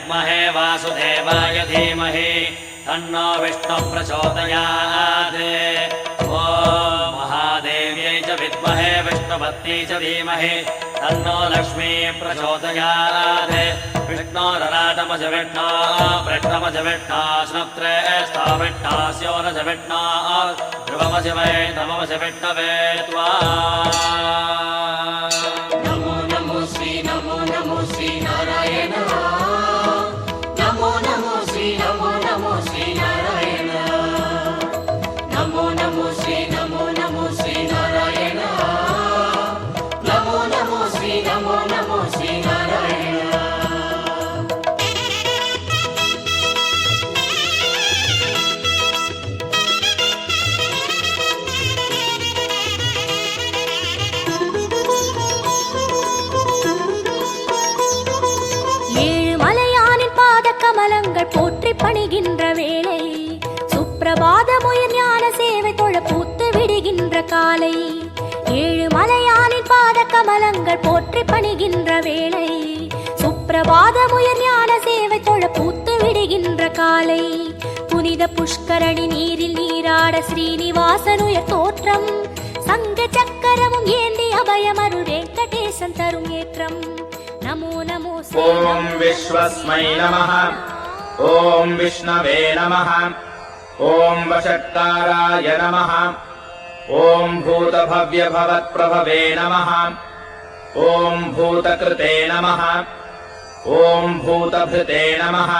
विद्महे वासुदेवाय धीमहि तन्नो विष्णुः प्रचोदयात्। ॐ महादेव्यै च विद्महे विष्णुपत्न्यै च धीमहि तन्नो लक्ष्मी प्रचोदयात्। विष्णोरराटमज विष्णो वृष्णमज विष्णो स्नुत्रेष्ठो विष्णोऽस्योरज विष्णो ध्रुवमज वैष्णवमज विष्णवे त्वा। नमो नमो श्री नारायण। नमो नमो श्री नारायण। नमो नमो श्री नारायण। नमो नमो श्री नारायण। கமலங்கள் போற்றி பணிகின்ற வேளை சுப்பிரபாதமுயர் ஞான சேவை தொழ பூத்து விடுகின்ற காலை. ஏழு மலையானின் பாத கமலங்கள் போற்றி பணிகின்ற வேளை சுப்பிரபாதமுயர் ஞான சேவை தொழ பூத்து விடுகின்ற காலை. புனித புஷ்கரணி நீரில் நீராட ஸ்ரீனிவாசனுயர் தோற்றம் சங்க சக்கரமும் ஏந்தி அபயமருள் வெங்கடேசன் தரும் ஏற்றம். नमो नमो ॐ विश्वस्मै नमः। ॐ विष्णवे नमः। ॐ वषट्काराय नमः। ॐ भूतभव्यभवत्प्रभवे नमः। ॐ भूतकृते नमः। ॐ भूतभृते नमः।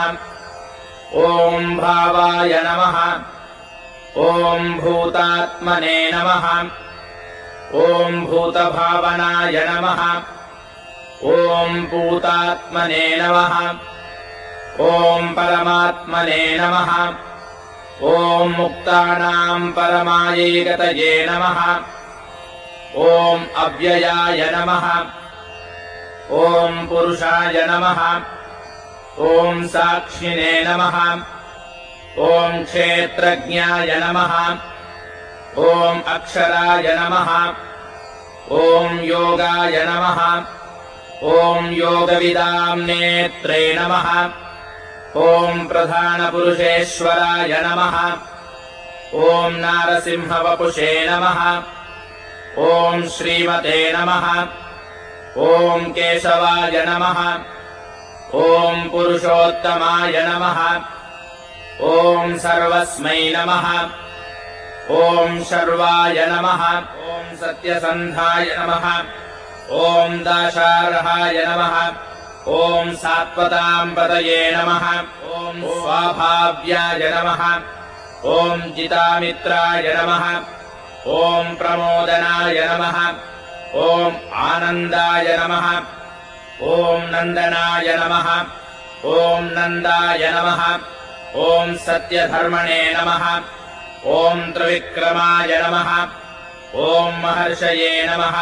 ॐ भावाय नमः। ॐ भूतात्मने नमः। ॐ भूतभावनाय नमः। ॐ भूतात्मने नमः। ॐ परमात्मने नमः। ॐ मुक्तानां परमायैकतये नमः। ॐ अव्ययाय नमः। ॐ पुरुषाय नमः। ॐ साक्षिणे नमः। ॐ क्षेत्रज्ञाय नमः। ॐ अक्षराय नमः। ॐ योगाय नमः। ॐ योगविदां नेत्रे नमः। ॐ प्रधानपुरुषेश्वराय नमः। ॐ नारसिंहवपुषे नमः। ॐ श्रीमते नमः। ॐ केशवाय नमः। ॐ पुरुषोत्तमाय नमः। ॐ सर्वस्मै नमः। ॐ शर्वाय नमः। ॐ सत्यसन्धाय नमः। ॐ दाशार्हाय नमः। ॐ सात्वताम्पतये नमः। ॐ स्वाभाव्याय नमः। ॐ जितामित्राय नमः। ॐ प्रमोदनाय नमः। ॐ आनन्दाय नमः। ॐ नन्दनाय नमः। ॐ नन्दाय नमः। ॐ सत्यधर्मणे नमः। ॐ त्रिविक्रमाय नमः। ॐ महर्षये नमः।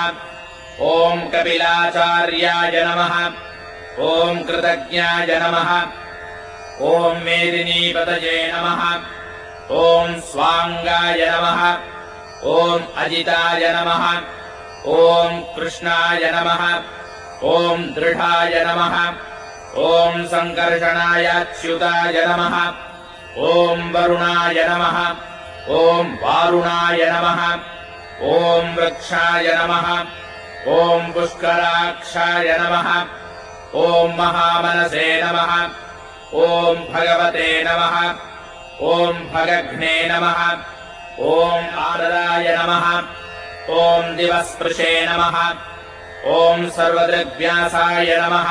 ॐ कपिलाचार्याय नमः। ॐ कृतज्ञाय नमः। ॐ मेदिनीपतये नमः। ॐ स्वाङ्गाय नमः। ॐ अजिताय नमः। ॐ कृष्णाय नमः। ॐ दृढाय नमः। ॐ सङ्कर्षणायाच्युताय नमः। ॐ वरुणाय नमः। ॐ वारुणाय नमः। ॐ वृक्षाय नमः। ॐ पुष्कराक्षाय नमः। ॐ महामनसे नमः। ॐ भगवते नमः। ॐ भगघ्ने नमः। ॐ आरदाय नमः। ॐ दिवस्पृशे नमः। ॐ सर्वदृग्व्यासाय नमः।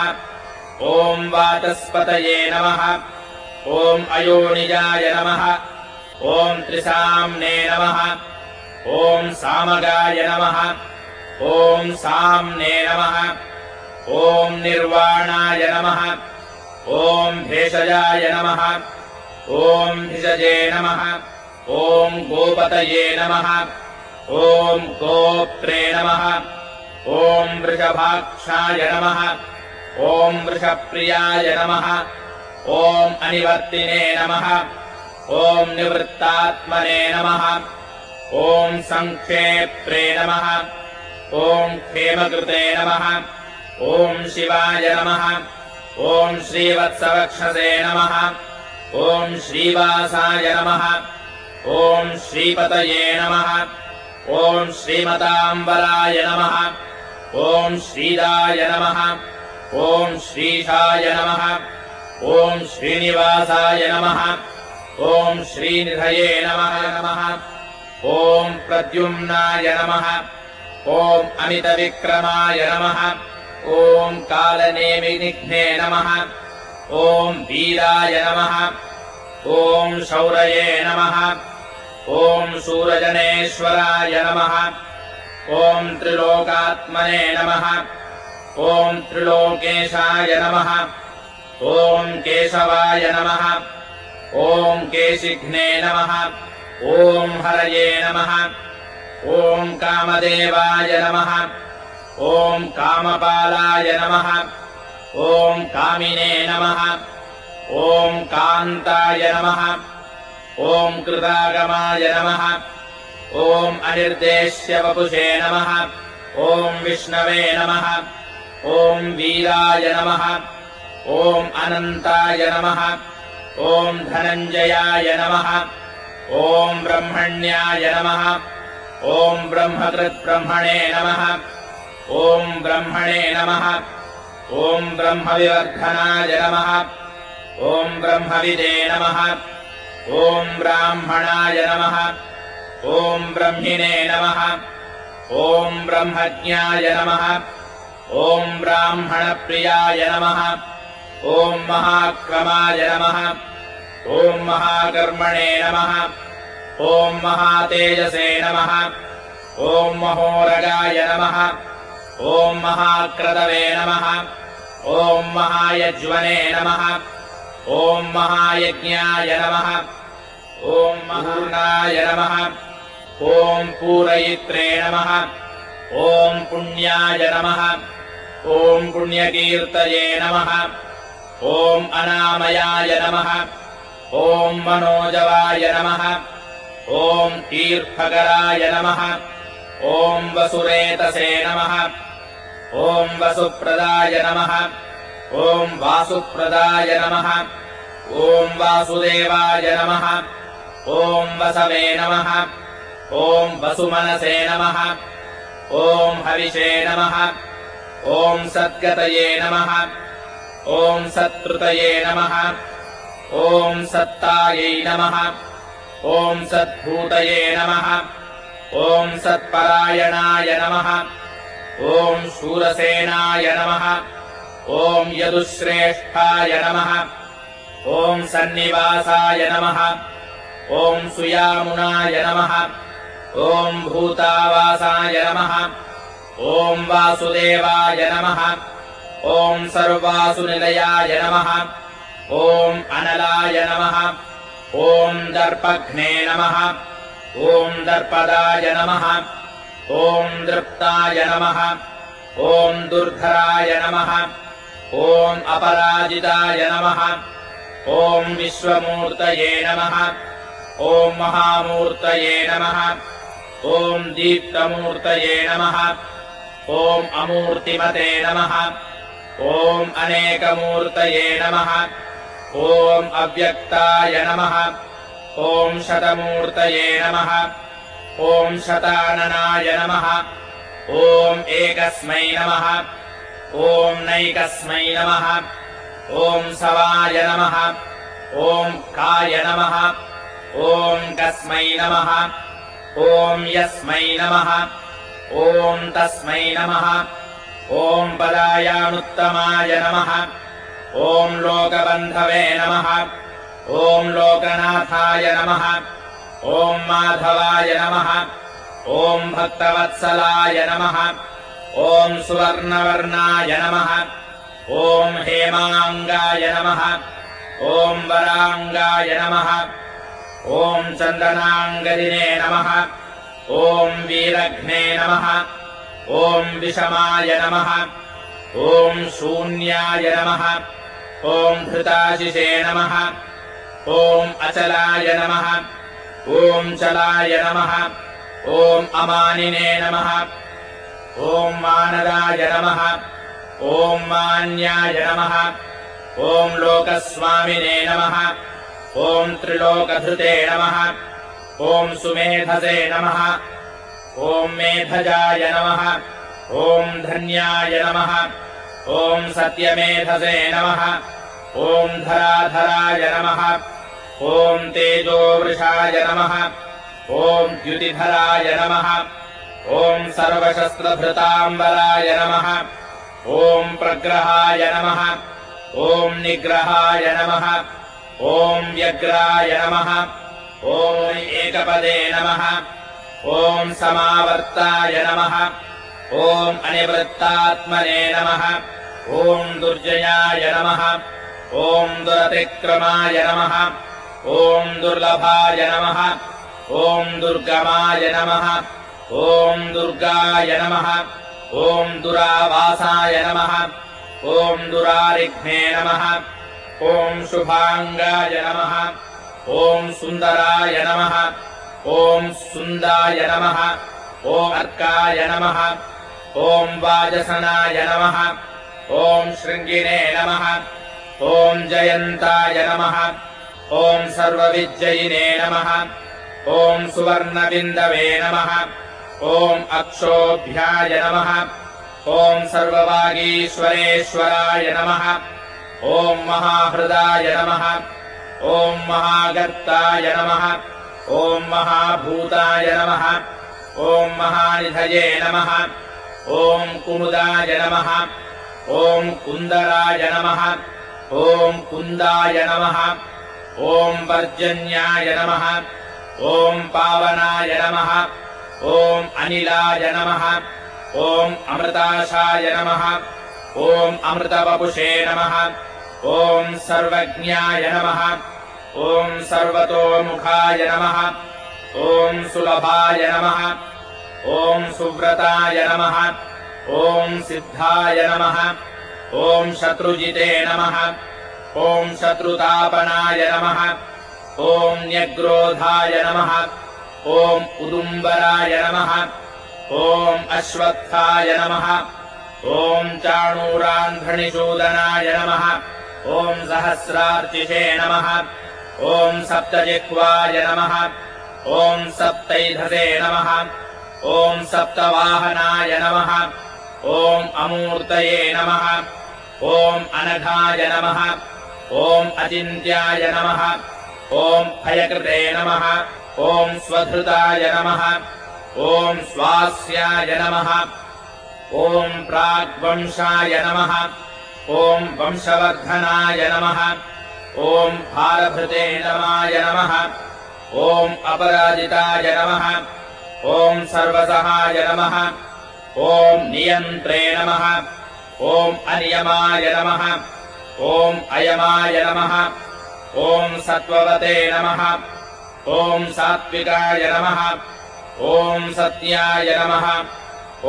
ॐ वाचस्पतये नमः। ॐ अयोनिजाय नमः। ॐ त्रिसाम्ने नमः। ॐ सामगाय नमः। ॐ साम्ने नमः। ॐ निर्वाणाय नमः। ॐ भेषजाय नमः। ॐ भिषजे नमः। ॐ गोपतये नमः। ॐ गोप्त्रे नमः। ॐ वृषभाक्षाय नमः। ॐ वृषप्रियाय नमः। ॐ अनिवर्तिने नमः। ॐ निवृत्तात्मने नमः। ॐ सङ्क्षेप्त्रे नमः। ॐ क्षेमकृते नमः। ॐ शिवाय नमः। ॐ श्रीवत्सवक्षसे नमः ॐ श्रीवासाय नमः ॐ श्रीपतये नमः ॐ श्रीमताम्बराय नमः ॐ श्रीदाय नमः ॐ श्रीशाय नमः ॐ श्रीनिवासाय नमः ॐ श्रीनिधये नमः ॐ प्रद्युम्नाय नमः ॐ अमितविक्रमाय नमः ॐ कालनेमिनिघ्ने नमः ॐ वीराय नमः ॐ शौरये नमः ॐ शूरजनेश्वराय नमः ॐ त्रिलोकात्मने नमः ॐ त्रिलोकेशाय नमः ॐ केशवाय नमः ॐ केशिघ्ने नमः ॐ हरये नमः ॐ कामदेवाय नमः ॐ कामपालाय नमः ॐ कामिने नमः ॐ कान्ताय नमः ॐ कृतागमाय नमः ॐ अनिर्देश्यवपुषे नमः ॐ विष्णवे नमः ॐ वीराय नमः ॐ अनन्ताय नमः ॐ धनञ्जयाय नमः ॐ ब्रह्मण्याय नमः ॐ ब्रह्मकृद्ब्रह्मणे नमः ॐ ब्रह्मणे नमः ॐ ब्रह्मविवर्धनाय नमः ॐ ब्रह्मविदे नमः ॐ ब्राह्मणाय नमः ॐ ब्रह्मिणे नमः ॐ ब्रह्मज्ञाय नमः ॐ ब्राह्मणप्रियाय नमः ॐ महाक्रमाय नमः ॐ महाकर्मणे नमः ॐ महातेजसे नमः ॐ महोरगाय नमः ॐ महाक्रतवे नमः ॐ महायज्वने नमः ॐ महायज्ञाय नमः ॐ महूर्णाय नमः ॐ पूरयित्रे नमः ॐ पुण्याय नमः ॐ पुण्यकीर्तये नमः ॐ अनामयाय नमः ॐ मनोजवाय नमः ॐ तीर्थकराय नमः ॐ वसुरेतसे नमः ॐ वसुप्रदाय नमः ॐ वासुप्रदाय नमः ॐ वासुदेवाय नमः ॐ वसवे नमः ॐ वसुमनसे नमः ॐ हविषे नमः ॐ सद्गतये नमः ॐ सत्कृतये नमः ॐ सत्तायै नमः ॐ सद्भूतये नमः ॐ सत्परायणाय नमः ॐ शूरसेनाय नमः ॐ यदुश्रेष्ठाय नमः ॐ सन्निवासाय नमः ॐ सुयामुनाय नमः ॐ भूतावासाय नमः ॐ वासुदेवाय नमः ॐ सर्वासुनिलयाय नमः ॐ अनलाय नमः ॐ दर्पघ्ने नमः ॐ दर्पदाय नमः ॐ दृप्ताय नमः ॐ दुर्धराय नमः ॐ अपराजिताय नमः ॐ विश्वमूर्तये नमः ॐ महामूर्तये नमः ॐ दीप्तमूर्तये नमः ॐ अमूर्तिमते नमः ॐ अनेकमूर्तये नमः ॐ अव्यक्ताय नमः ॐ शतमूर्तये नमः ॐ शताननाय नमः ॐ एकस्मै नमः ॐ नैकस्मै नमः ॐ सवाय नमः ॐ काय नमः ॐ कस्मै नमः ॐ यस्मै नमः ॐ तस्मै नमः ॐ पदायानुत्तमाय नमः ॐ लोकबन्धवे नमः ॐ लोकनाथाय नमः ॐ माधवाय नमः ॐ भक्तवत्सलाय नमः ॐ सुवर्णवर्णाय नमः ॐ हेमाङ्गाय नमः ॐ वराङ्गाय नमः ॐ चन्दनाङ्गदिने नमः ॐ वीरघ्ने नमः ॐ विषमाय नमः ॐ शून्याय नमः ॐ धृताशिषे नमः ॐ अचलाय नमः ॐ चलाय नमः ॐ अमानिने नमः ॐ मानदाय नमः ॐ मान्याय नमः ॐ लोकस्वामिने नमः ॐ त्रिलोकधृते नमः ॐ सुमेधसे नमः ॐ मेधजाय नमः ॐ धन्याय नमः ॐ सत्यमेधसे नमः ॐ धराधराय नमः ॐ तेजोवृषाय नमः ॐ द्युतिधराय नमः ॐ सर्वशस्त्रभृताम्बराय नमः ॐ प्रग्रहाय नमः ॐ निग्रहाय नमः ॐ व्यग्राय नमः ॐ एकपदे नमः ॐ समावर्ताय नमः ॐ अनिवृत्तात्मने नमः ॐ दुर्जयाय नमः ॐ दुरतिक्रमाय नमः ॐ दुर्लभाय नमः ॐ दुर्गमाय नमः ॐ दुर्गाय नमः ॐ दुरावासाय नमः ॐ दुरारिघ्ने नमः ॐ शुभाङ्गाय नमः ॐ सुन्दराय नमः ॐ सुन्दाय नमः ॐ अर्काय नमः ॐ वाजसनाय नमः ॐ शृङ्गिने नमः ॐ जयन्ताय नमः ॐ सर्वविजयिने नमः ॐ सुवर्णबिन्दवे नमः ॐ अक्षोभ्याय नमः ॐ सर्ववागीश्वरेश्वराय नमः ॐ महाहृदाय नमः ॐ महागर्ताय नमः ॐ महाभूताय नमः ॐ महानिधये नमः ॐ कुमुदाय नमः ॐ कुन्दराय नमः ॐ कुन्दाय नमः ॐ पर्जन्याय नमः ॐ पावनाय नमः ॐ अनिलाय नमः ॐ अमृताशाय नमः ॐ अमृतवपुषे नमः ॐ सर्वज्ञाय नमः ॐ सर्वतोमुखाय नमः ॐ सुलभाय नमः ॐ सुव्रताय नमः ॐ सिद्धाय नमः ॐ शत्रुजिते नमः ॐ शत्रुतापनाय नमः ॐ न्यग्रोधाय नमः ॐ उदुम्बराय नमः ॐ अश्वत्थाय नमः ॐ चाणूरान्ध्रणिशूदनाय नमः ॐ सहस्रार्चिषे नमः ॐ सप्तजिह्वाय नमः ॐ सप्तैधसे नमः ॐ सप्तवाहनाय नमः ॐ अमूर्तये नमः ॐ अनघाय नमः ॐ अचिन्त्याय नमः ॐ भयकृते नमः ॐ स्वधृताय नमः ॐ स्वास्याय नमः ॐ प्राग्वंशाय नमः ॐ वंशवर्धनाय नमः ॐ भारभृते नमाय नमः ॐ अपराजिताय नमः ॐ सर्वसहाय नमः ॐ नियन्त्रे नमः ॐ अनियमाय नमः ॐ अयमाय नमः ॐ सत्त्ववते नमः ॐ सात्विकाय नमः ॐ सत्याय नमः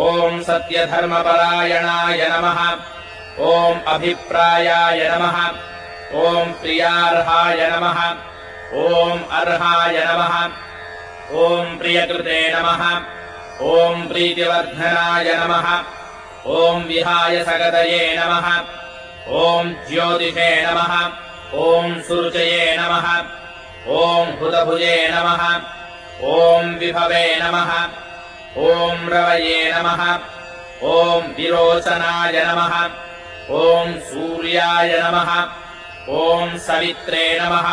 ॐ सत्यधर्मपरायणाय नमः ॐ अभिप्रायाय नमः ॐ प्रियार्हाय नमः ॐ अर्हाय नमः ॐ प्रियकृते नमः ॐ प्रीतिवर्धनाय नमः ॐ विहाय सगदये नमः ॐ ज्योतिषे नमः ॐ सुरुचये नमः ॐ हुतभुजे नमः ॐ विभवे नमः ॐ रवये नमः ॐ विरोचनाय नमः ॐ सूर्याय नमः ॐ सवित्रे नमः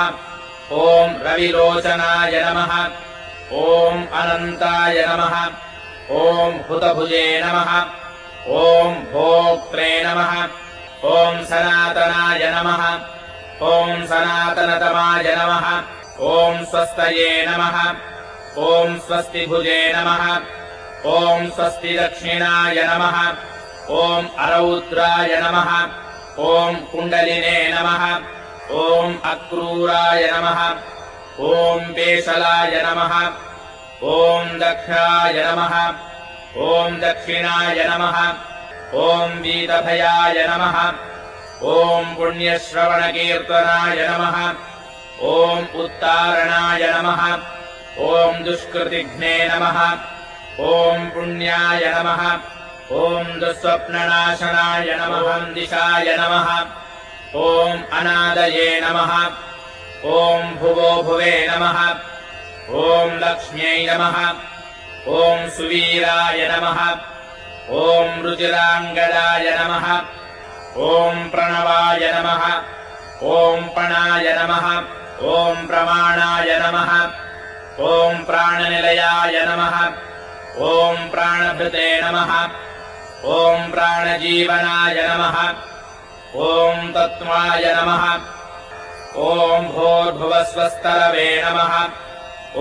ॐ रविलोचनाय नमः ॐ अनन्ताय नमः ॐ हुतभुजे नमः ॐ भोक्त्रे नमः ॐ सनातनाय नमः ॐ सनातनतमाय नमः ॐ स्वस्तये नमः ॐ स्वस्तिभुजे नमः ॐ स्वस्तिदक्षिणाय नमः ॐ अरौद्राय नमः ॐ कुण्डलिने नमः ॐ अक्रूराय नमः ॐ पेशलाय नमः ॐ दक्षाय नमः ॐ दक्षिणाय नमः ॐ वीतभयाय नमः ॐ पुण्यश्रवणकीर्तनाय नमः ॐ उत्तारणाय नमः ॐ दुष्कृतिघ्ने नमः ॐ पुण्याय नमः ॐ दुःस्वप्ननाशनाय नमः दिशाय नमः ॐ अनादये नमः ॐ भुवो भुवे नमः ॐ लक्ष्म्यै नमः ॐ सुवीराय नमः ॐ रुचिराङ्गदाय नमः ॐ प्रणवाय नमः ॐ पणाय नमः ॐ प्रमाणाय नमः ॐ प्राणनिलयाय नमः ॐ प्राणभृते नमः ॐ प्राणजीवनाय नमः ॐ तत्त्वाय नमः ॐ भूर्भुवस्वस्तरवे नमः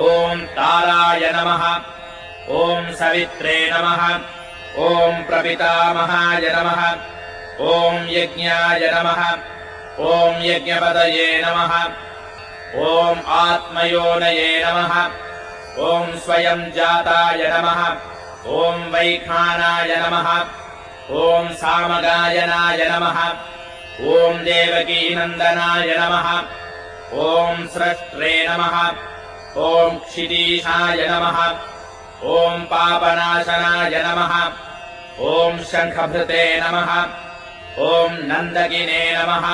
ॐ ताराय नमः ॐ सवित्रे नमः ॐ प्रपितामहाय नमः ॐ यज्ञाय नमः ॐ यज्ञपतये नमः ॐ आत्मयोनये नमः ॐ स्वयं जाताय नमः ॐ वैखानाय नमः ॐ सामगायनाय नमः ॐ देवकीनन्दनाय नमः ॐ स्रष्ट्रे नमः ॐ क्षितीशाय नमः ॐ पापनाशनाय नमः ॐ शङ्खभृते नमः ॐ नन्दकिने नमः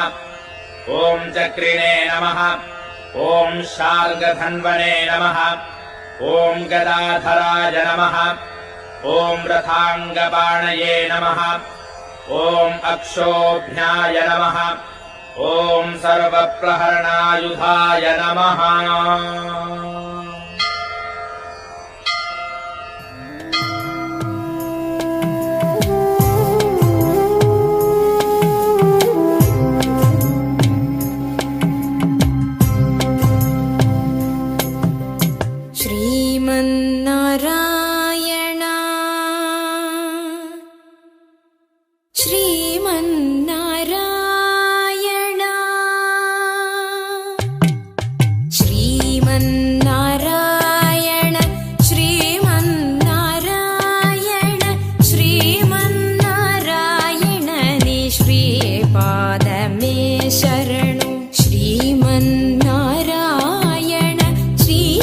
ॐ चक्रिणे नमः ॐ शार्ङ्गधन्वने नमः ॐ गदाधराय नमः ॐ रथाङ्गपाणये नमः ॐ अक्षोभ्याय नमः ॐ सर्वप्रहरणायुधाय नमः श्रीमन्नारायण श्रीमन्नारायण श्रीमन्नारायण श्रीमन्नारायण श्रीमन्नारायण नि श्रीपादमे शरणु श्रीमन्नारायण श्रीमन्नारायण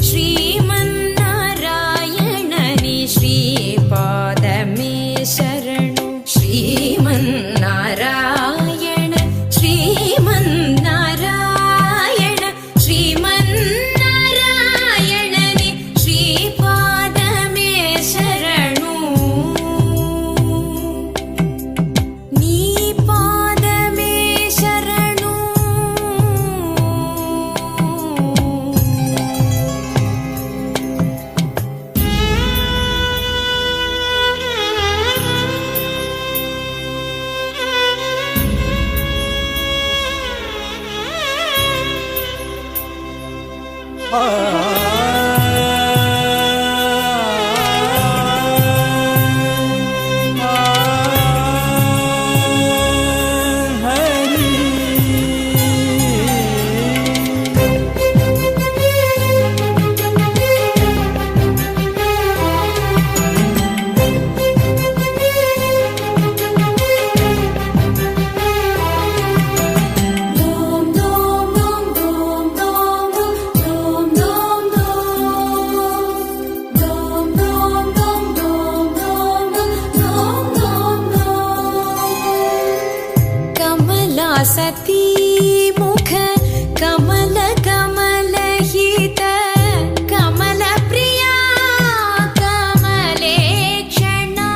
श्रीमन्नारायण नि श्रीपादमे शरणु श्रीमन्नारायण श्रीमन्नारायण श्रीमन्नारायण नि श्रीपादमे शरणु नी पादमे शरणु सती मुख कमल कमलहित कमल प्रिया कमलेक्षणा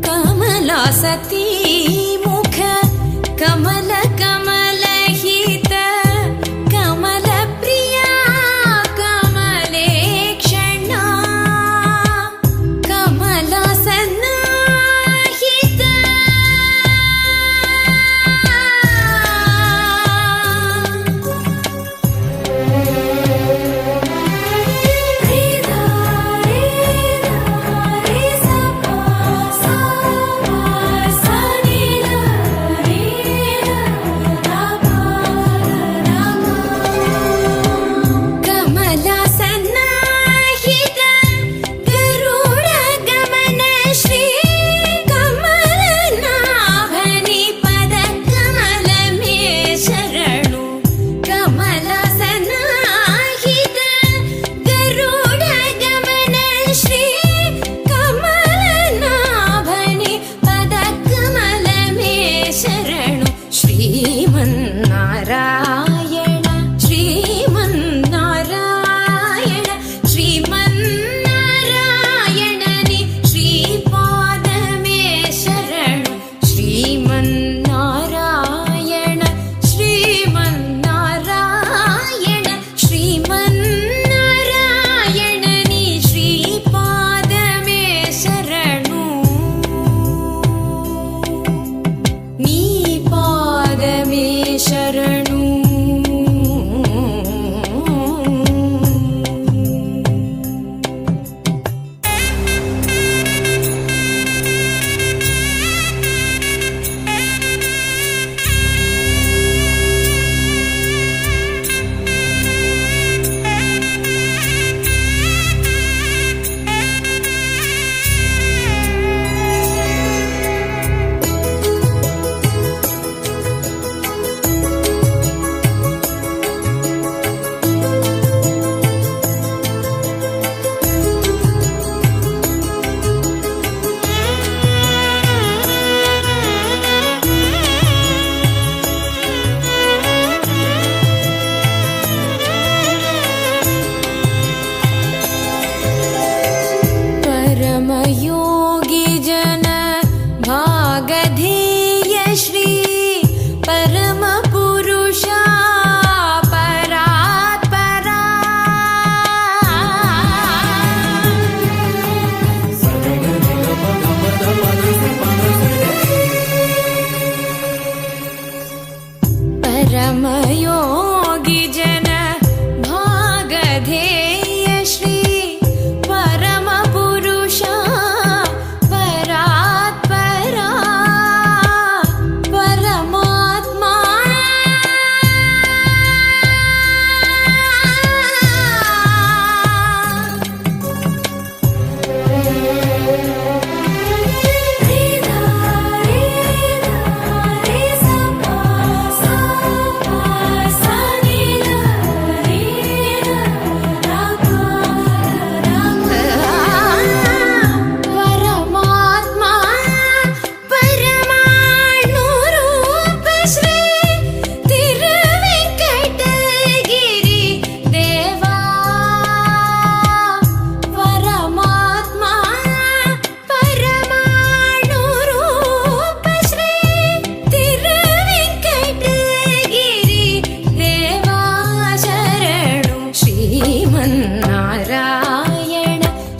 कमला सती मुख कमल कमलहित कमल प्रिया परमयोगी जन भागधेय श्री परमपुरुषा परात्परा परमात्मा परमात्मा परमाणुरूप श्री तिरुवेंकटगिरि देवा परमात्मा परमाणुरूप श्री तिरुवेंकटगिरि देवा शरणु श्रीमन्नारायण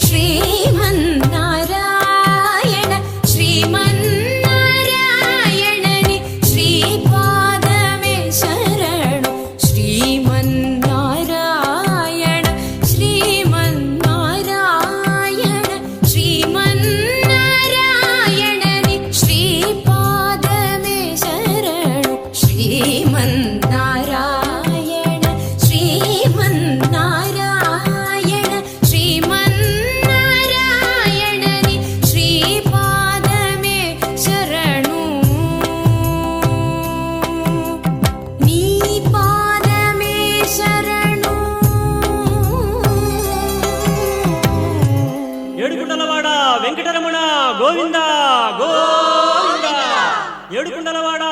श्रीमन्नारायण श्रीमन्नारायणनि श्रीपादमे शरणु श्रीमन्नारायण श्रीमन्नारायण श्रीमन्नारायणनि श्रीपादमे शरणु श्रीमन्नारायण श्रीमन्नारायण श्रीमन्नारायणनि श्रीपादमे शरणु नी पादमे शरणु ఏడుకుండలవాడ వెంకటరమణ గోవింద గోవింద ఏడుకుండలవాడ